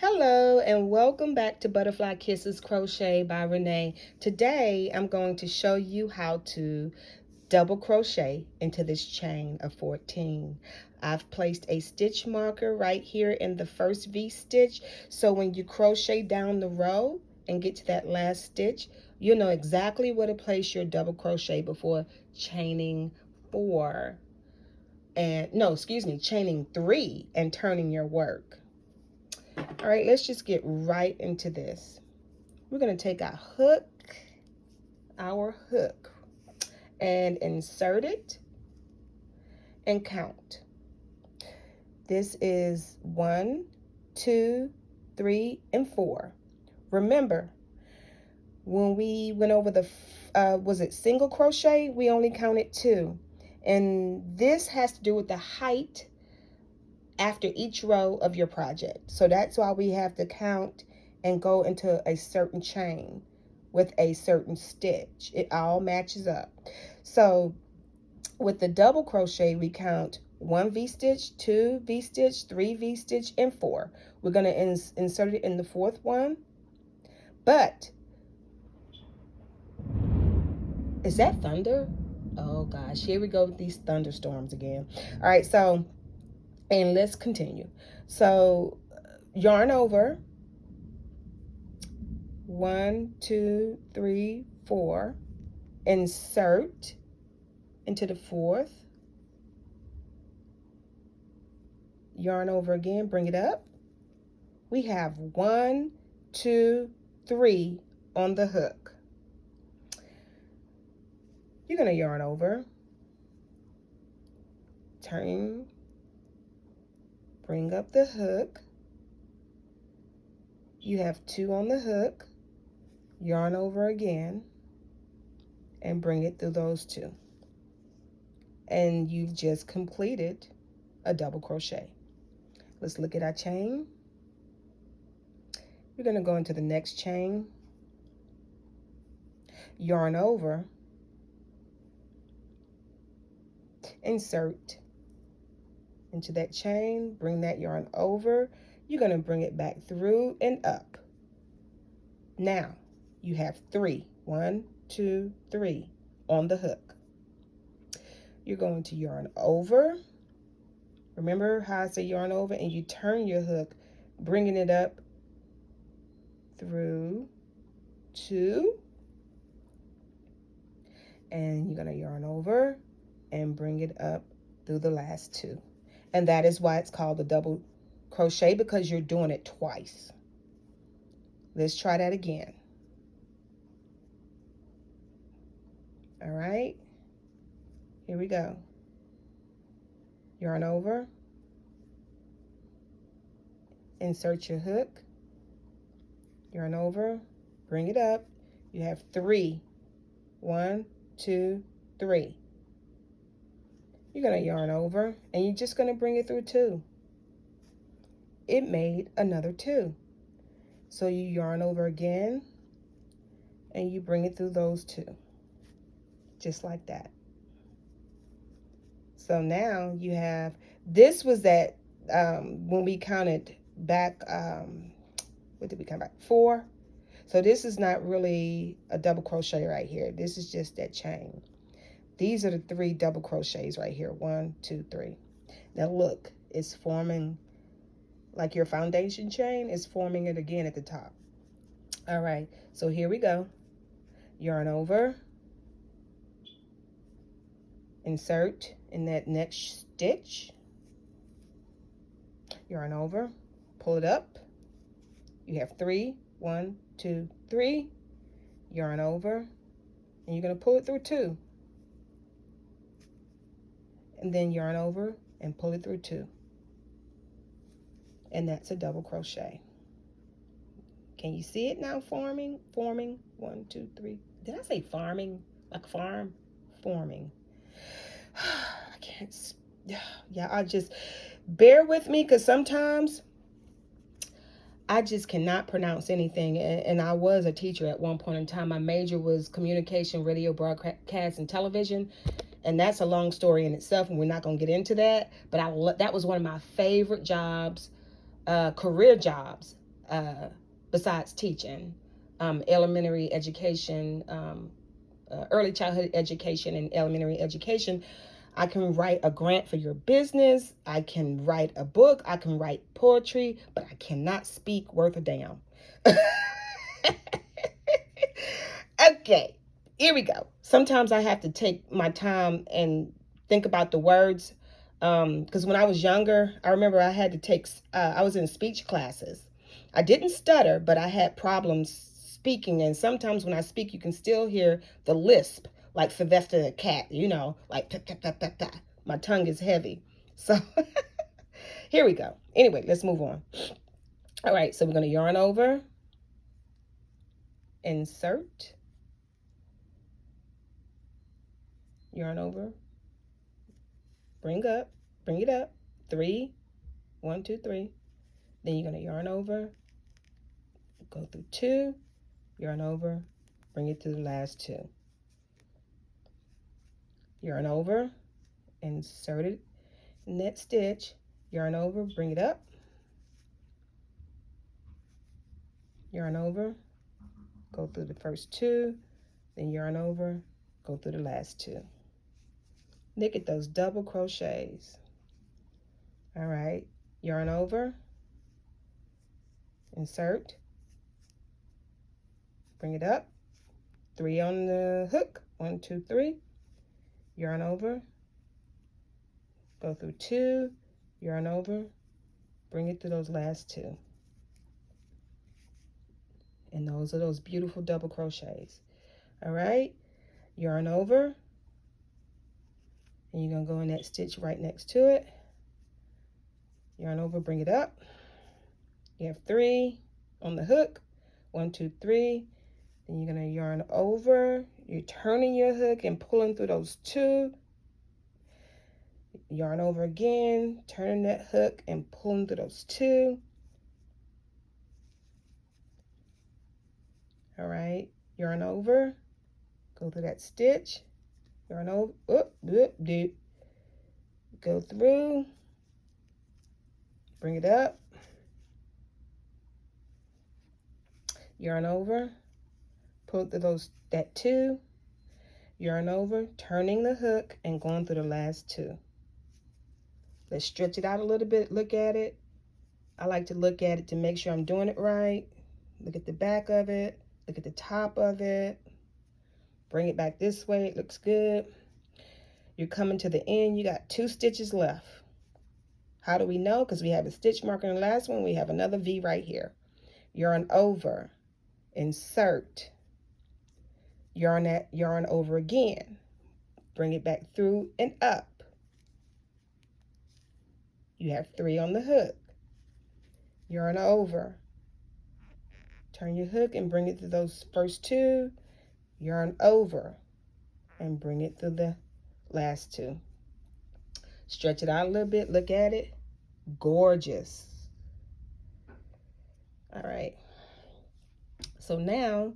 Hello and welcome back to Butterfly Kisses Crochet by Renee. Today I'm going to show you how to double crochet into this chain of 14. I've placed a stitch marker right here in the first V-stitch, so when you crochet down the row and get to that last stitch, you'll know exactly where to place your double crochet before chaining chaining 3 and turning your work. All right, let's just get right into this. We're going to take our hook, and insert it and count. This is 1, 2, 3, and 4. Remember, when we went over the, single crochet, we only counted 2. And this has to do with the height after each row of your project. So that's why we have to count and go into a certain chain with a certain stitch. It all matches up. So with the double crochet, we count 1 V-stitch, 2 V-stitch, 3 V-stitch, and 4. We're going to insert it in the 4th one. But is that thunder? Oh gosh, here we go with these thunderstorms again. All right, so and let's continue. So yarn over 1, 2, 3, 4, insert into the 4th, yarn over again, bring it up. We have 1, 2, 3 on the hook. You're going to yarn over, turn, bring up the hook. You have 2 on the hook, yarn over again, and bring it through those 2. And you've just completed a double crochet. Let's look at our chain. We're going to go into the next chain, yarn over, insert into that chain, bring that yarn over. You're going to bring it back through and up. Now you have 3, 1, 2, 3 on the hook. You're going to yarn over. Remember how I say yarn over, and you turn your hook, bringing it up through 2, and you're going to yarn over and bring it up through the last 2. And that is why it's called the double crochet, because you're doing it twice. Let's try that again. All right, here we go. Yarn over, insert your hook, yarn over, bring it up. You have 3, 1, 2, 3. You're going to yarn over, and you're just going to bring it through 2. It made another 2. So you yarn over again, and you bring it through those 2. Just like that. So now you have, this was that, when we counted back, what did we count back? 4. So this is not really a double crochet right here. This is just that chain. These are the 3 double crochets right here. 1, 2, 3. Now look, it's forming like your foundation chain is forming it again at the top. All right, so here we go. Yarn over, insert in that next stitch, yarn over, pull it up. You have 3, 1, 2, 3, yarn over, and you're going to pull it through 2. And then yarn over and pull it through 2. And that's a double crochet. Can you see it now forming? 1, 2, 3. Did I say farming? Like farm? Forming. I can't. Yeah, I just bear with me, because sometimes I just cannot pronounce anything. And I was a teacher at one point in time. My major was communication, radio, broadcast, and television. And that's a long story in itself, and we're not going to get into that. But that was one of my favorite jobs, career jobs, besides teaching, elementary education, early childhood education and elementary education. I can write a grant for your business. I can write a book. I can write poetry, but I cannot speak worth a damn. Okay, here we go. Sometimes I have to take my time and think about the words. Because when I was younger, I remember I had to take, I was in speech classes. I didn't stutter, but I had problems speaking. And sometimes when I speak, you can still hear the lisp, like Sylvester the cat, you know, like ta ta ta ta ta. My tongue is heavy. So here we go. Anyway, let's move on. All right, so we're going to yarn over, insert, yarn over, bring it up, 3, 1, 2, 3. Then you're going to yarn over, go through 2, yarn over, bring it to the last 2. Yarn over, insert it in that stitch, yarn over, bring it up, yarn over, go through the first 2, then yarn over, go through the last 2. Look at those double crochets. All right, yarn over, insert, bring it up, 3 on the hook, 1, 2, 3, yarn over, go through 2, yarn over, bring it through those last 2. And those are those beautiful double crochets. All right, yarn over, and you're gonna go in that stitch right next to it. Yarn over, bring it up. You have 3 on the hook, 1, 2, 3. Then you're gonna yarn over. You're turning your hook and pulling through those 2. Yarn over again, turning that hook and pulling through those 2. All right, yarn over, go through that stitch, yarn over, go through, bring it up, yarn over, pull through that 2, yarn over, turning the hook and going through the last 2. Let's stretch it out a little bit, look at it. I like to look at it to make sure I'm doing it right. Look at the back of it, look at the top of it. Bring it back this way, it looks good. You're coming to the end, you got 2 stitches left. How do we know? Because we have a stitch marker in the last one, we have another V right here. Yarn over, insert, yarn over again. Bring it back through and up. You have 3 on the hook. Yarn over. Turn your hook and bring it through those first 2. Yarn over and bring it through the last 2. Stretch it out a little bit, look at it. Gorgeous. All right. So now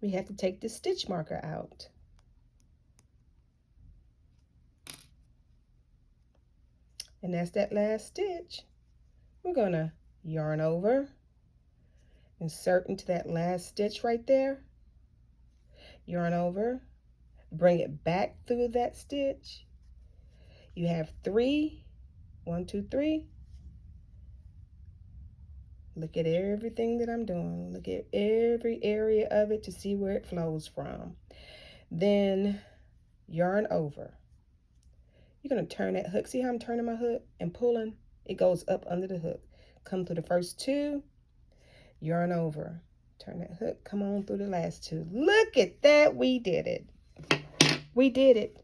we have to take the stitch marker out. And that's that last stitch. We're gonna yarn over, insert into that last stitch right there, yarn over, bring it back through that stitch. You have 3, 1, 2, 3. Look at everything that I'm doing. Look at every area of it to see where it flows from. Then yarn over. You're going to turn that hook. See how I'm turning my hook and pulling? It goes up under the hook. Come through the first 2, yarn over. Turn that hook, come on through the last 2. Look at that, we did it. We did it.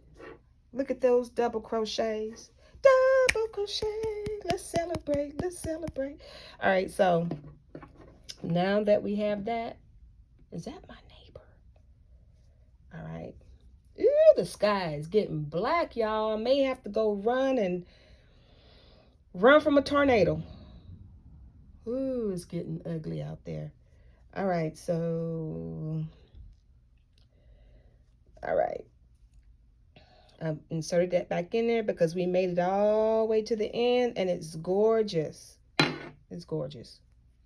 Look at those double crochets. Double crochet. Let's celebrate, let's celebrate. All right, so now that we have that, is that my neighbor? All right. Ooh, the sky is getting black, y'all. I may have to go run from a tornado. Ooh, it's getting ugly out there. All right, so, all right. I inserted that back in there because we made it all the way to the end, and it's gorgeous. It's gorgeous.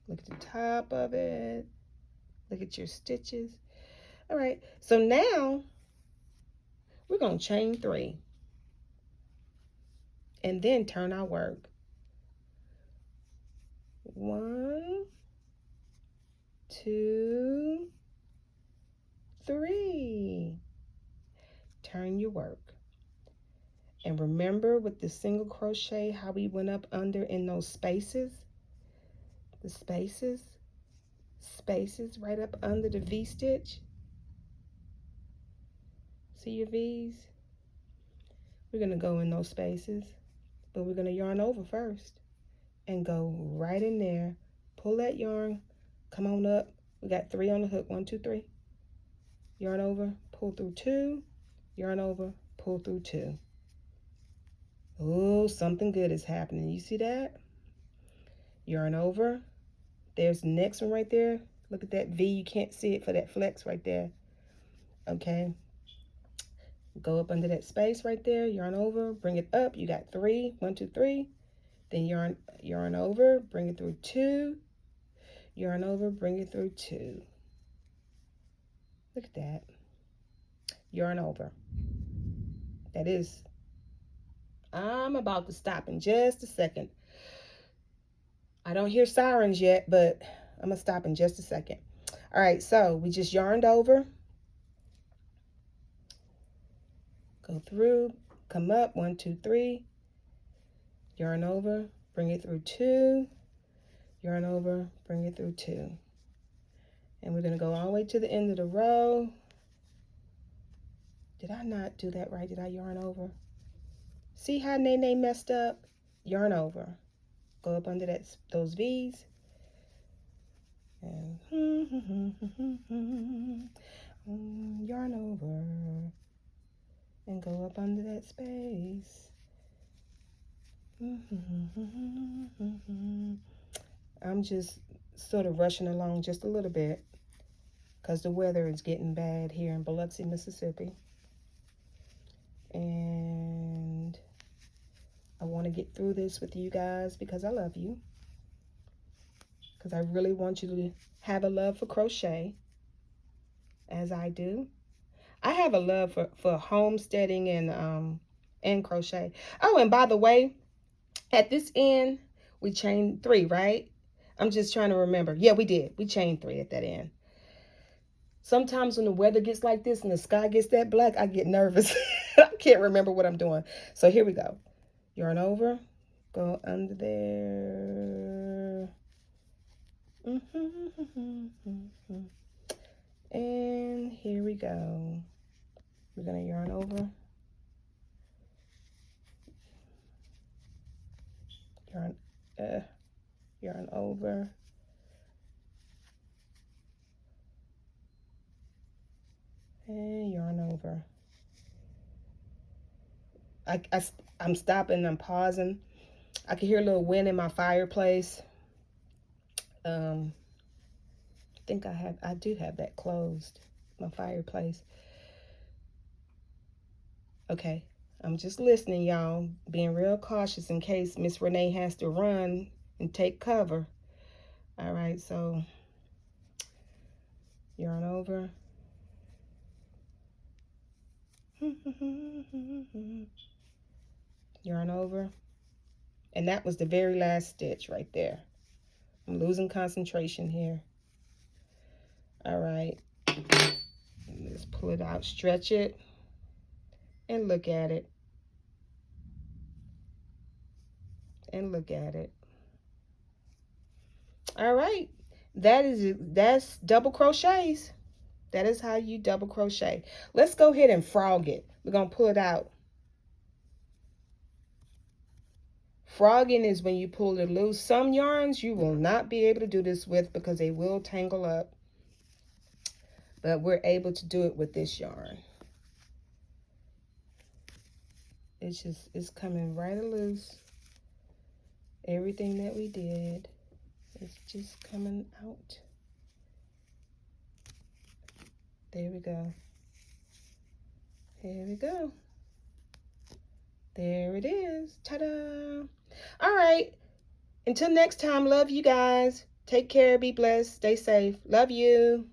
Look at the top of it. Look at your stitches. All right, so now we're going to chain 3 and then turn our work. 1, 2, 3. Turn your work. And remember with the single crochet how we went up under in those spaces? The spaces right up under the V-stitch. See your V's? We're going to go in those spaces, but we're going to yarn over first and go right in there. Pull that yarn, come on up. We got 3 on the hook. 1, 2, 3. Yarn over, pull through 2, yarn over, pull through 2. Oh, something good is happening. You see that? Yarn over. There's the next one right there. Look at that V. You can't see it for that flex right there. Okay. Go up under that space right there. Yarn over. Bring it up. You got 3. 1, 2, 3. Then yarn over. Bring it through 2. Yarn over. Bring it through 2. Look at that. Yarn over. That is. I'm about to stop in just a second. I don't hear sirens yet, but I'm going to stop in just a second. All right, so we just yarned over. Go through, come up, 1, 2, 3. Yarn over, bring it through 2. Yarn over, bring it through 2. And we're going to go all the way to the end of the row. Did I not do that right? Did I yarn over? See how Nene messed up? Yarn over. Go up under those V's. And yarn over. And go up under that space. I'm just sort of rushing along just a little bit because the weather is getting bad here in Biloxi, Mississippi. And I want to get through this with you guys because I love you. Because I really want you to have a love for crochet, as I do. I have a love for homesteading and crochet. Oh, and by the way, at this end, we chained 3, right? I'm just trying to remember. Yeah, we did. We chained 3 at that end. Sometimes when the weather gets like this and the sky gets that black, I get nervous. I can't remember what I'm doing. So here we go. Yarn over. Go under there. And here we go. We're going to yarn over. Yarn over. And yarn over. I'm stopping, I'm pausing. I can hear a little wind in my fireplace. I think I do have that closed, my fireplace. Okay, I'm just listening, y'all, being real cautious in case Miss Renee has to run and take cover. All right, so yarn over. Yarn over. And that was the very last stitch right there. I'm losing concentration here. All right. Let's pull it out, stretch it, and look at it. And look at it. All right. That's double crochets. That is how you double crochet. Let's go ahead and frog it. We're going to pull it out. Frogging is when you pull it loose. Some yarns you will not be able to do this with because they will tangle up. But we're able to do it with this yarn. It's coming right loose. Everything that we did is just coming out. There we go. Here we go. There it is. Ta-da! All right. Until next time, love you guys. Take care. Be blessed. Stay safe. Love you.